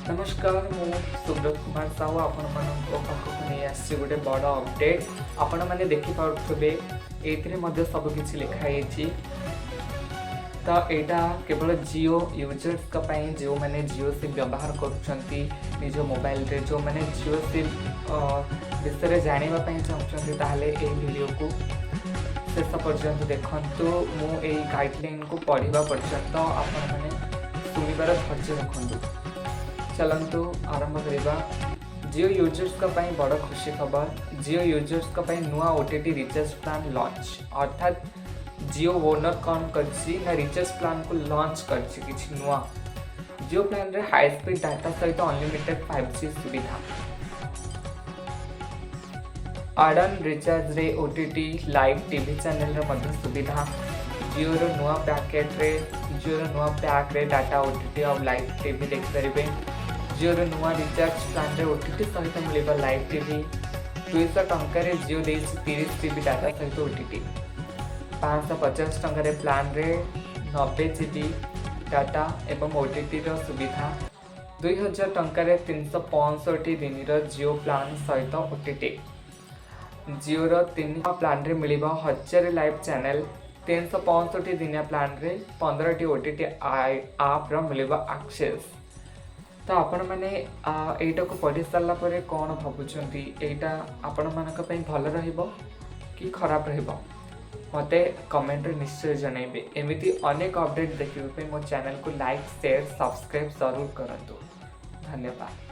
नमस्कार मु सुब्रत कुमार साहू आपण पाखक नहीं आसी गोटे बड़ अपडेट आपण मैंने देखिपे ये सब किसी लिखाई तो यहाँ केवल जियो यूजर्स जो मैंने जियो सिम व्यवहार कर मोबाइल रे जो मैंने जियो सिम विषय जानापी चाहते वीडियो को शेष पर्यंत देखु मुझे गाइडलाइन को पढ़ा पर्यंत आपण मैंने शुणिबार धैर्य रखु। चलतु आरंभ करवा। जियो यूजर्स बड़ खुशी खबर जियो यूजर्स नुआ ओटीटी रिचार्ज प्लान लॉन्च अर्थात जियो ओनर कौन कर रिचार्ज प्लान को लॉन्च कर नुआ जियो प्लान रे हाई स्पीड डाटा सहित अनलिमिटेड 5G सुविधा आडन रिचार्ज रे ओटीटी लाइव टीवी चैनल रे सुविधा जियो रो नुआ पैकेट रे जियो रो नुआ पैक रे डाटा ओटीटी और लाइव टीवी देख पारे। जियो रो नुआ रिचार्ज प्लान रे ओटीटी सहित मिल लाइव टीवी 200 टंकार जियो 30 GB डाटा सहित ओटीटी 550 टंकार प्लान रे 90 GB डाटा एवं ओटीटी रो सुविधा 2000 टंकार 365 दिन जियो प्लान सहित ओटीटी जियो रो 3 प्लान रे मिल 1000 लाइव चैनल 365 दिनिया प्लान रे 15 ओटीटी आप मिल एक्सेस। तो आपण मैंने एटा को पढ़ी सारा पर कौन भावुंट एटा आपण मानी भल कि खराब मते कमेंट निश्चय जनइबे। एमती अनेक अपडेट देखिए मो चैनल को लाइक शेयर सब्सक्राइब जरूर करंतु। धन्यवाद।